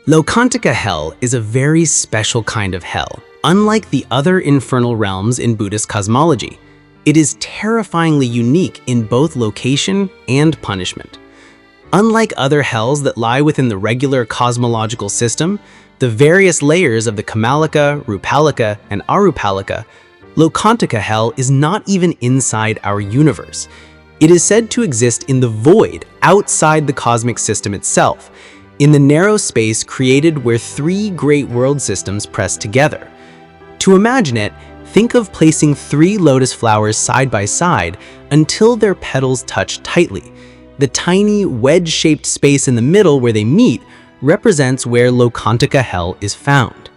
Lokantika hell is a very special kind of hell. Unlike the other infernal realms in Buddhist cosmology, it is terrifyingly unique in both location and punishment. Unlike other hells that lie within the regular cosmological system, the various layers of the Kamalika, Rupalika, and Arupalika, Lokantika hell is not even inside our universe. It is said to exist in the void outside the cosmic system itself, in the narrow space created where three great world systems press together. To imagine it, think of placing three lotus flowers side by side until their petals touch tightly. The tiny wedge-shaped space in the middle where they meet represents where Lokantika hell is found.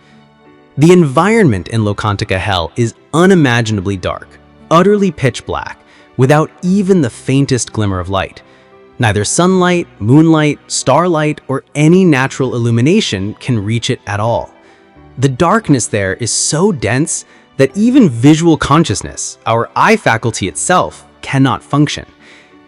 The environment in Lokantika hell is unimaginably dark, utterly pitch black, without even the faintest glimmer of light. Neither sunlight, moonlight, starlight, or any natural illumination can reach it at all. The darkness there is so dense that even visual consciousness, our eye faculty itself, cannot function.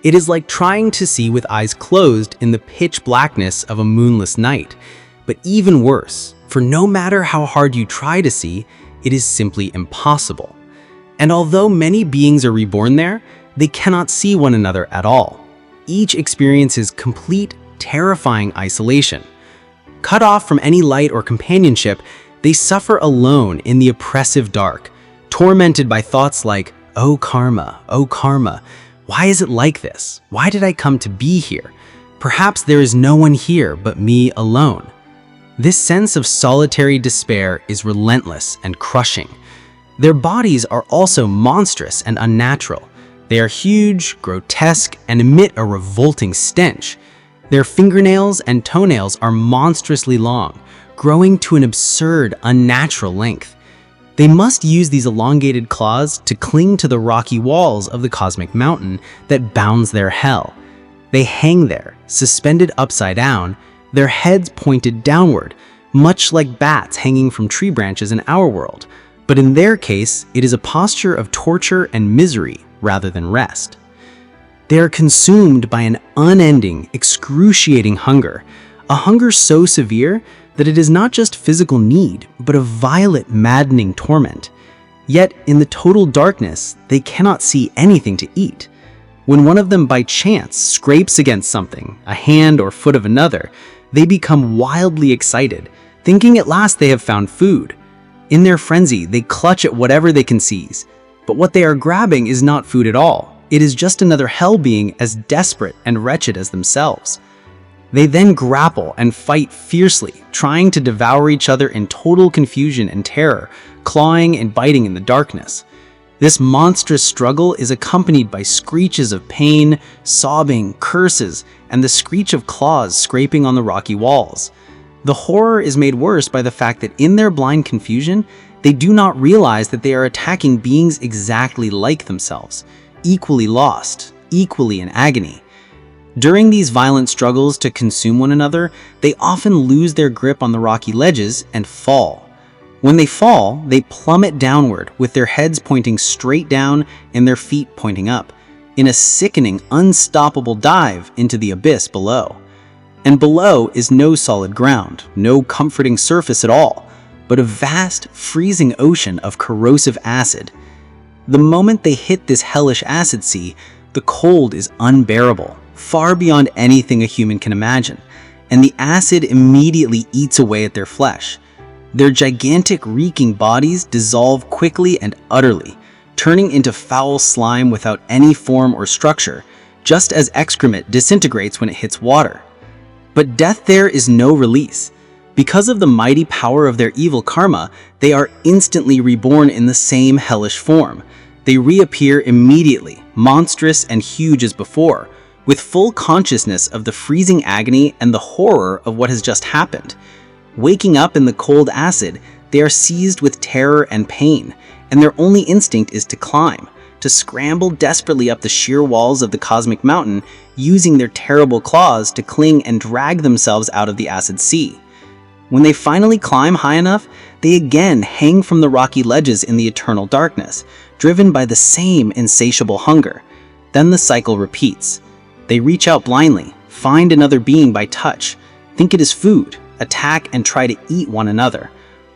It is like trying to see with eyes closed in the pitch blackness of a moonless night. But even worse, for no matter how hard you try to see, it is simply impossible. And although many beings are reborn there, they cannot see one another at all. Each experiences complete, terrifying isolation. Cut off from any light or companionship, they suffer alone in the oppressive dark, tormented by thoughts like, oh karma, why is it like this? Why did I come to be here? Perhaps there is no one here but me alone. This sense of solitary despair is relentless and crushing. Their bodies are also monstrous and unnatural. They are huge, grotesque, and emit a revolting stench. Their fingernails and toenails are monstrously long, growing to an absurd, unnatural length. They must use these elongated claws to cling to the rocky walls of the cosmic mountain that bounds their hell. They hang there, suspended upside down, their heads pointed downward, much like bats hanging from tree branches in our world. But in their case, it is a posture of torture and misery rather than rest. They are consumed by an unending, excruciating hunger, a hunger so severe that it is not just physical need, but a violent, maddening torment. Yet, in the total darkness, they cannot see anything to eat. When one of them by chance scrapes against something, a hand or foot of another, they become wildly excited, thinking at last they have found food. In their frenzy, they clutch at whatever they can seize. But what they are grabbing is not food at all. It is just another hell being as desperate and wretched as themselves. They then grapple and fight fiercely, trying to devour each other in total confusion and terror, clawing and biting in the darkness. This monstrous struggle is accompanied by screeches of pain, sobbing, curses, and the screech of claws scraping on the rocky walls. The horror is made worse by the fact that in their blind confusion, they do not realize that they are attacking beings exactly like themselves, equally lost, equally in agony. During these violent struggles to consume one another, they often lose their grip on the rocky ledges and fall. When they fall, they plummet downward with their heads pointing straight down and their feet pointing up, in a sickening, unstoppable dive into the abyss below. And below is no solid ground, no comforting surface at all, but a vast, freezing ocean of corrosive acid. The moment they hit this hellish acid sea, the cold is unbearable, far beyond anything a human can imagine, and the acid immediately eats away at their flesh. Their gigantic, reeking bodies dissolve quickly and utterly, turning into foul slime without any form or structure, just as excrement disintegrates when it hits water. But death there is no release. Because of the mighty power of their evil karma, they are instantly reborn in the same hellish form. They reappear immediately, monstrous and huge as before, with full consciousness of the freezing agony and the horror of what has just happened. Waking up in the cold acid, they are seized with terror and pain, and their only instinct is to climb, to scramble desperately up the sheer walls of the cosmic mountain, using their terrible claws to cling and drag themselves out of the acid sea. When they finally climb high enough, they again hang from the rocky ledges in the eternal darkness, driven by the same insatiable hunger. Then the cycle repeats. They reach out blindly, find another being by touch, think it is food, attack, and try to eat one another,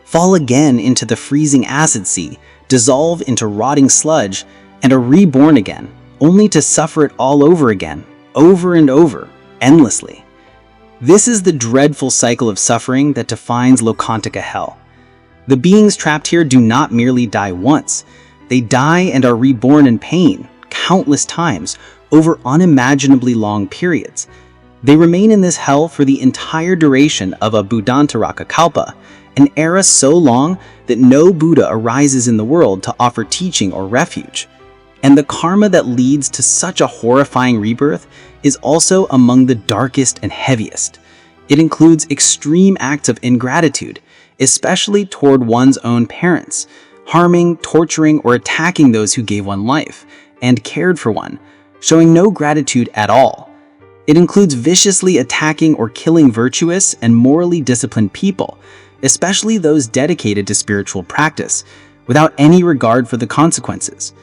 fall again into the freezing acid sea, dissolve into rotting sludge, and are reborn again, only to suffer it all over again, over and over, endlessly. This is the dreadful cycle of suffering that defines Lokantika hell. The beings trapped here do not merely die once, they die and are reborn in pain, countless times, over unimaginably long periods. They remain in this hell for the entire duration of a Buddhantaraka kalpa, an era so long that no Buddha arises in the world to offer teaching or refuge. And the karma that leads to such a horrifying rebirth is also among the darkest and heaviest. It includes extreme acts of ingratitude, especially toward one's own parents, harming, torturing, or attacking those who gave one life and cared for one, showing no gratitude at all. It includes viciously attacking or killing virtuous and morally disciplined people, especially those dedicated to spiritual practice, without any regard for the consequences.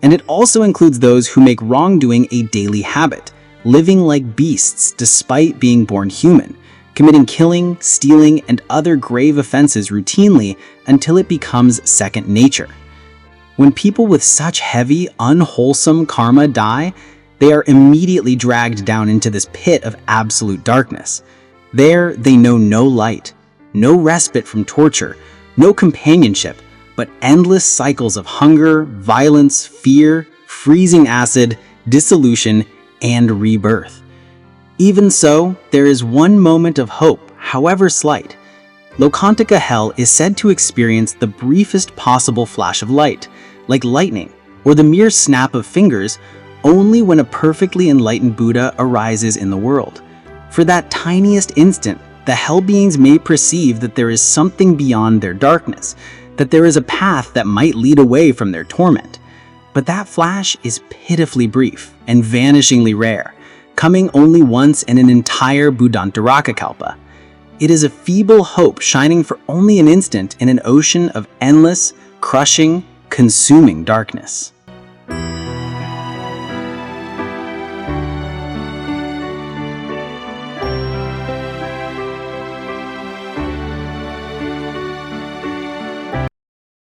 And it also includes those who make wrongdoing a daily habit, living like beasts despite being born human, committing killing, stealing, and other grave offenses routinely until it becomes second nature. When people with such heavy, unwholesome karma die, they are immediately dragged down into this pit of absolute darkness. There, they know no light, no respite from torture, no companionship, but endless cycles of hunger, violence, fear, freezing acid, dissolution, and rebirth. Even so, there is one moment of hope, however slight. Lokantika hell is said to experience the briefest possible flash of light, like lightning, or the mere snap of fingers, only when a perfectly enlightened Buddha arises in the world. For that tiniest instant, the hell beings may perceive that there is something beyond their darkness, that there is a path that might lead away from their torment. But that flash is pitifully brief and vanishingly rare, coming only once in an entire Buddhantaraka kalpa. It is a feeble hope shining for only an instant in an ocean of endless, crushing, consuming darkness.